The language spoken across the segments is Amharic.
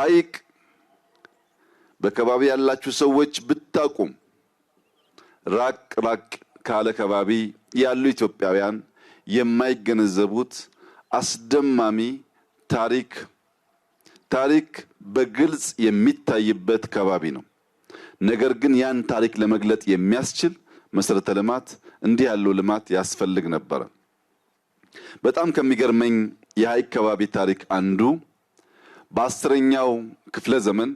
ሐይቅ በከባቢ ያላችሁ ሰዎች ብታቁም ራቅ ካለ ከባቢ ያሉ ኢትዮጵያውያን የማይገነዘቡት አስደማሚ ታሪክ በግልጽ የሚታይበት ከባቢ ነው። ነገር ግን ያን ታሪክ ለመግለጥ የሚያስችል መሰረተ ልማት እንዲህ ያለው ልማት ያስፈልግ ነበር። በጣም ከሚገርመኝ የሐይቅ ከባቢ ታሪክ አንዱ በ10ኛው ክፍለ ዘመን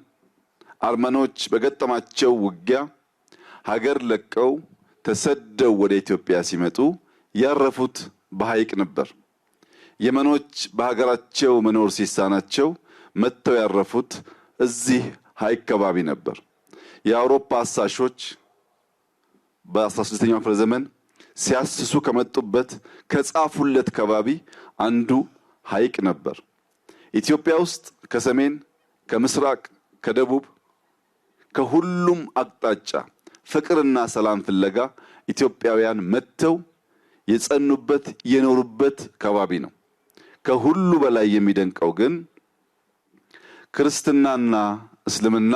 አርመኖች በገጠማቸው ውጊያ ሀገር ለቀው ተሰደው ወደ ኢትዮጵያ ሲመጡ ያረፉት በሐይቅ ነበር። የመኖች በሀገራቸው መኖር ሲሳናቸው መጥተው ያረፉት እዚህ ሐይቅ ከባቢ ነበር። የአውሮፓ አሳሾች በ16ኛው ክፍለ ዘመን ሲያስሱ ከመጡበት ከጻፉለት ከባቢ አንዱ ሐይቅ ነበር። ኢትዮጵያ ውስጥ ከሰሜን፣ ከምስራቅ፣ ከደቡብ ከሁሉም አቅጣጫ ፍቅርና ሰላም ፍለጋ ኢትዮጵያውያን መጥተው የጸኑበት የኖሩበት ከባቢ ነው። ከሁሉ በላይ የሚደንቀው ግን ክርስትናና እስልምና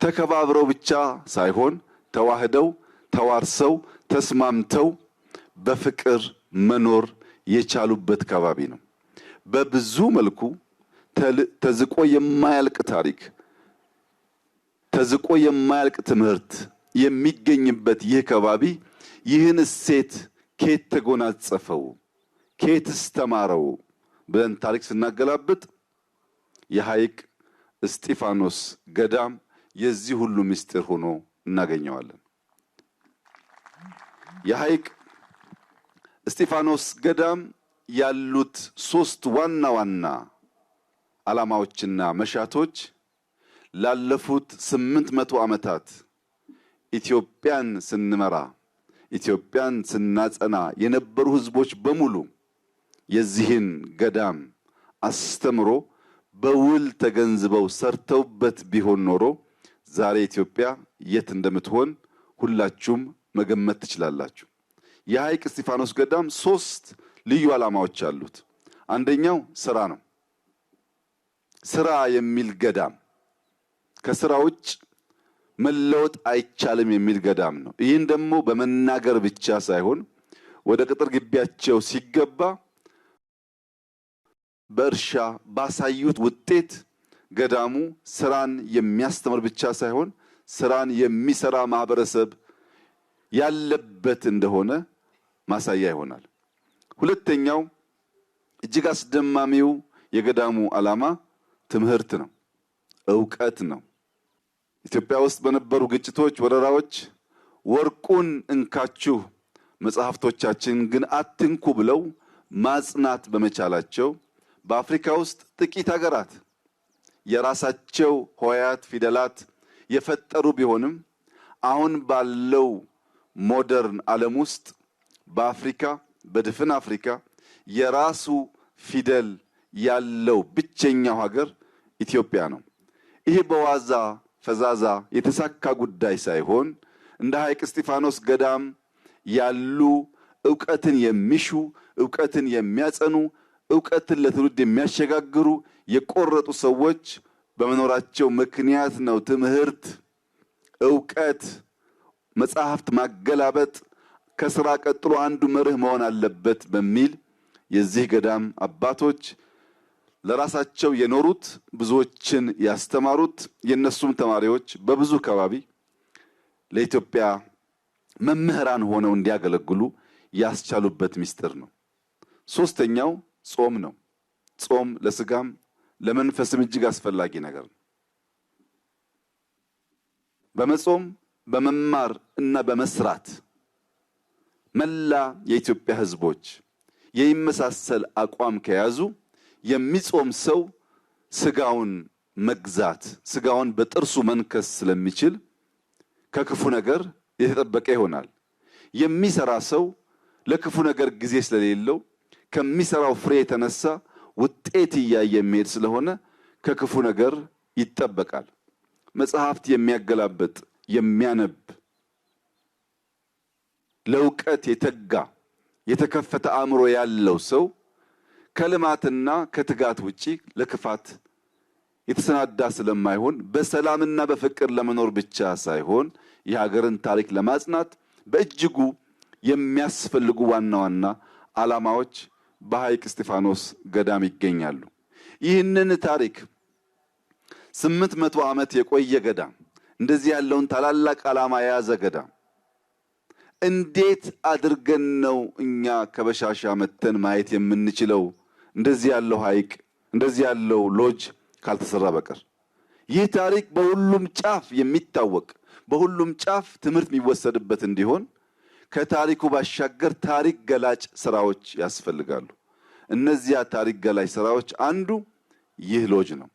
ተከባብረው ብቻ ሳይሆን ተዋህደው ተዋርሰው ተስማምተው በፍቅር መኖር የቻሉበት ከባቢ ነው። በብዙ መልኩ ተዝቆ የማያልቅ ታሪክ፣ ተዝቆ የማያልቅ ትምህርት የሚገኝበት ይህ ከባቢ ይህን እሴት ከየት ተጎናጸፈው ከየትስ ተማረው ብለን ታሪክ ስናገላብጥ የሐይቅ እስጢፋኖስ ገዳም የዚህ ሁሉ ምስጢር ሆኖ እናገኘዋለን። የሐይቅ እስጢፋኖስ ገዳም ያሉት 3 ዋና ዋና ዓላማዎችና መሻቶች ላለፉት 800 ዓመታት ኢትዮጵያን ስንመራ ኢትዮጵያን ስናጸና የነበሩ ህዝቦች በሙሉ የዚህን ገዳም አስተምሮ በውል ተገንዝበው ሰርተውበት ቢሆን ኖሮ ዛሬ ኢትዮጵያ የት እንደምትሆን ሁላችሁም መገመት ትችላላችሁ። የሐይቅ እስጢፋኖስ ገዳም 3 ልዩ ዓላማዎች አሉት። አንደኛው ስራ ነው። ስራ የሚል ገዳም፣ ከስራ ውጭ መለወጥ አይቻልም የሚል ገዳም ነው። ይህን ደግሞ በመናገር ብቻ ሳይሆን ወደ ቅጥር ግቢያቸው ሲገባ በእርሻ ባሳዩት ውጤት ገዳሙ ስራን የሚያስተምር ብቻ ሳይሆን ስራን የሚሰራ ማህበረሰብ ያለበት እንደሆነ ማሳያ ይሆናል። ሁለተኛው እጅግ አስደማሚው የገዳሙ ዓላማ ትምህርት ነው፣ ዕውቀት ነው። ኢትዮጵያ ውስጥ በነበሩ ግጭቶች፣ ወረራዎች ወርቁን እንካችሁ መጽሐፍቶቻችን ግን አትንኩ ብለው ማጽናት በመቻላቸው በአፍሪካ ውስጥ ጥቂት ሀገራት የራሳቸው ሆሄያት ፊደላት የፈጠሩ ቢሆንም አሁን ባለው ሞደርን ዓለም ውስጥ በአፍሪካ በድፍን አፍሪካ የራሱ ፊደል ያለው ብቸኛው ሀገር ኢትዮጵያ ነው። ይህ በዋዛ ፈዛዛ የተሳካ ጉዳይ ሳይሆን እንደ ሐይቅ እስጢፋኖስ ገዳም ያሉ ዕውቀትን የሚሹ ዕውቀትን የሚያጸኑ ዕውቀትን ለትውልድ የሚያሸጋግሩ የቆረጡ ሰዎች በመኖራቸው ምክንያት ነው። ትምህርት፣ ዕውቀት፣ መጽሐፍት ማገላበጥ ከስራ ቀጥሎ አንዱ መርህ መሆን አለበት በሚል የዚህ ገዳም አባቶች ለራሳቸው የኖሩት ብዙዎችን ያስተማሩት የነሱም ተማሪዎች በብዙ ከባቢ ለኢትዮጵያ መምህራን ሆነው እንዲያገለግሉ ያስቻሉበት ምስጢር ነው። ሶስተኛው ጾም ነው። ጾም ለስጋም ለመንፈስም እጅግ አስፈላጊ ነገር ነው። በመጾም በመማር እና በመስራት መላ የኢትዮጵያ ህዝቦች የሚመሳሰል አቋም ከያዙ የሚጾም ሰው ስጋውን መግዛት ስጋውን በጥርሱ መንከስ ስለሚችል ከክፉ ነገር የተጠበቀ ይሆናል። የሚሰራ ሰው ለክፉ ነገር ጊዜ ስለሌለው ከሚሰራው ፍሬ የተነሳ ውጤት እያየ የሚሄድ ስለሆነ ከክፉ ነገር ይጠበቃል። መጽሐፍት የሚያገላብጥ የሚያነብ ለዕውቀት የተጋ የተከፈተ አእምሮ ያለው ሰው ከልማትና ከትጋት ውጪ ለክፋት የተሰናዳ ስለማይሆን በሰላምና በፍቅር ለመኖር ብቻ ሳይሆን የሀገርን ታሪክ ለማጽናት በእጅጉ የሚያስፈልጉ ዋና ዋና ዓላማዎች በሐይቅ እስጢፋኖስ ገዳም ይገኛሉ። ይህንን ታሪክ 800 ዓመት የቆየ ገዳም እንደዚህ ያለውን ታላላቅ ዓላማ የያዘ ገዳም እንዴት አድርገን ነው እኛ ከበሻሻ መተን ማየት የምንችለው? እንደዚህ ያለው ሐይቅ እንደዚህ ያለው ሎጅ ካልተሰራ በቀር ይህ ታሪክ በሁሉም ጫፍ የሚታወቅ በሁሉም ጫፍ ትምህርት የሚወሰድበት እንዲሆን ከታሪኩ ባሻገር ታሪክ ገላጭ ስራዎች ያስፈልጋሉ። እነዚያ ታሪክ ገላጭ ስራዎች አንዱ ይህ ሎጅ ነው።